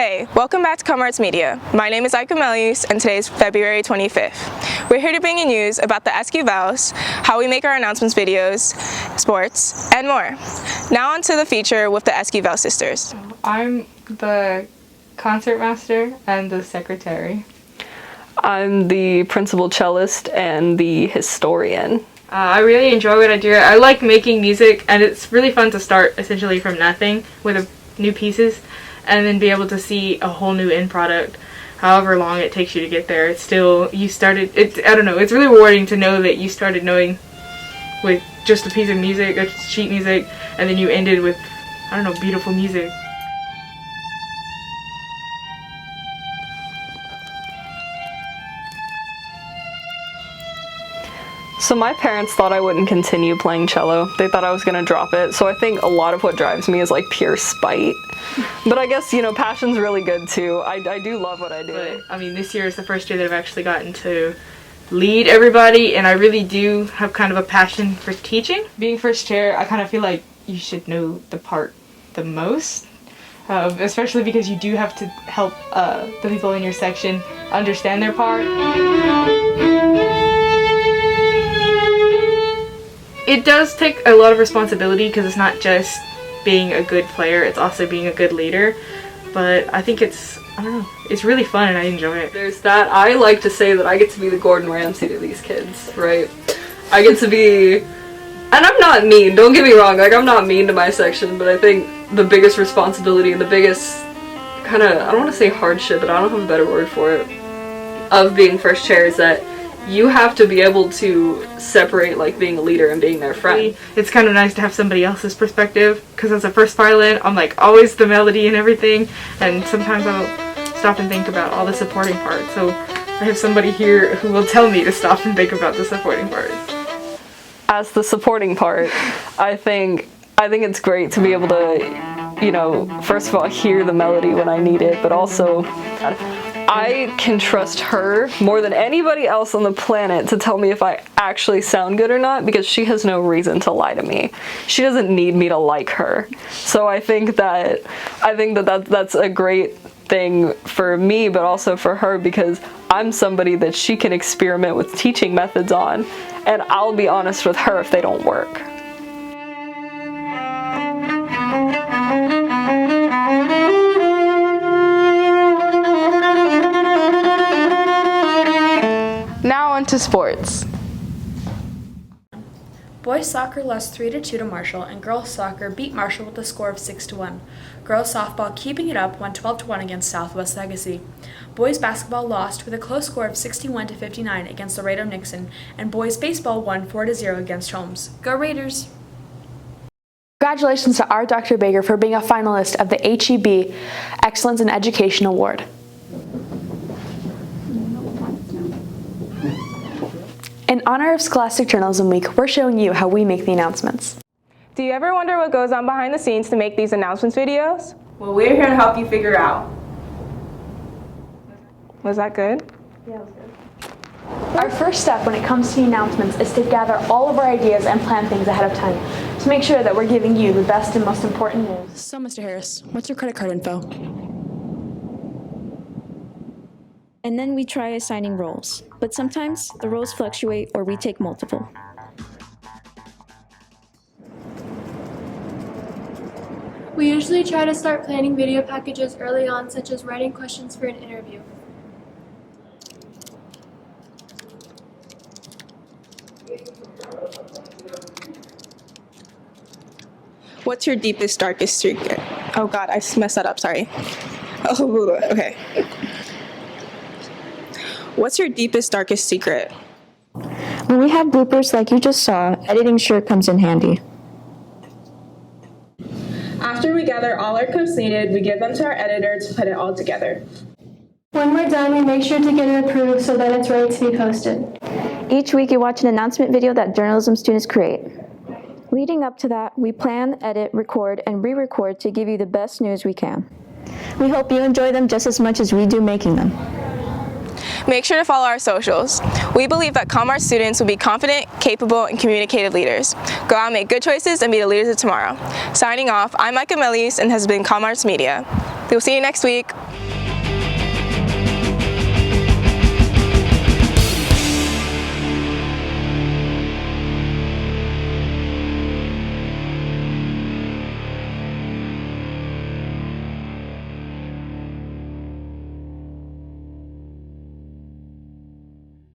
Hey, welcome back to ComArts Media. My name is Aika Melius, and today is February 25th. We're here to bring you news about the SQ-Vals, how we make our announcements videos, sports, and more. Now on to the feature with the SQ-Val sisters. I'm the concertmaster and the secretary. I'm the principal cellist and the historian. I really enjoy what I do. I like making music, and it's really fun to start essentially from nothing with new pieces and then be able to see a whole new end product. However long it takes you to get there, it's still, I don't know, it's really rewarding to know that you started knowing with just a piece of music, a sheet music, and then you ended with, I don't know, beautiful music. So my parents thought I wouldn't continue playing cello. They thought I was gonna drop it. So I think a lot of what drives me is like pure spite. But I guess, you know, passion's really good too. I do love what I do. But, I mean, this year is the first year that I've actually gotten to lead everybody, and I really do have kind of a passion for teaching. Being first chair, I kind of feel like you should know the part the most, especially because you do have to help the people in your section understand their part. It does take a lot of responsibility because it's not just being a good player, it's also being a good leader. But I think it's really fun and I enjoy it. There's that. I like to say that I get to be the Gordon Ramsay to these kids, right? I get to be, and I'm not mean, don't get me wrong, like I'm not mean to my section, but I think the biggest responsibility and the biggest kind of, I don't want to say hardship, but I don't have a better word for it, of being first chair is that you have to be able to separate like being a leader and being their friend. It's kind of nice to have somebody else's perspective because as a first violin, I'm like always the melody and everything, and sometimes I'll stop and think about all the supporting parts. So I have somebody here who will tell me to stop and think about the supporting parts. As the supporting part, I think it's great to be able to, you know, first of all hear the melody when I need it, but also I can trust her more than anybody else on the planet to tell me if I actually sound good or not, because she has no reason to lie to me. She doesn't need me to like her. So I think that's a great thing for me, but also for her, because I'm somebody that she can experiment with teaching methods on, and I'll be honest with her if they don't work. Now on to sports. Boys soccer lost 3-2 to Marshall, and girls soccer beat Marshall with a score of 6-1. Girls softball, keeping it up, won 12-1 against Southwest Legacy. Boys basketball lost with a close score of 61-59 against Laredo Nixon, and boys baseball won 4-0 against Holmes. Go Raiders! Congratulations to our Dr. Baker for being a finalist of the HEB Excellence in Education Award. In honor of Scholastic Journalism Week, we're showing you how we make the announcements. Do you ever wonder what goes on behind the scenes to make these announcements videos? Well, we're here to help you figure out. Was that good? Yeah, it was good. Our first step when it comes to the announcements is to gather all of our ideas and plan things ahead of time to make sure that we're giving you the best and most important news. So, Mr. Harris, what's your credit card info? And then we try assigning roles, but sometimes the roles fluctuate or we take multiple. We usually try to start planning video packages early on, such as writing questions for an interview. What's your deepest, darkest secret? Oh God, I messed that up, sorry. Oh, okay. What's your deepest, darkest secret? When we have bloopers like you just saw, editing sure comes in handy. After we gather all our clips needed, we give them to our editor to put it all together. When we're done, we make sure to get it approved so that it's ready to be posted. Each week you watch an announcement video that journalism students create. Leading up to that, we plan, edit, record, and re-record to give you the best news we can. We hope you enjoy them just as much as we do making them. Make sure to follow our socials. We believe that ComArts students will be confident, capable, and communicative leaders. Go out and make good choices and be the leaders of tomorrow. Signing off, I'm Aika Melius and has been ComArts Media. We'll see you next week.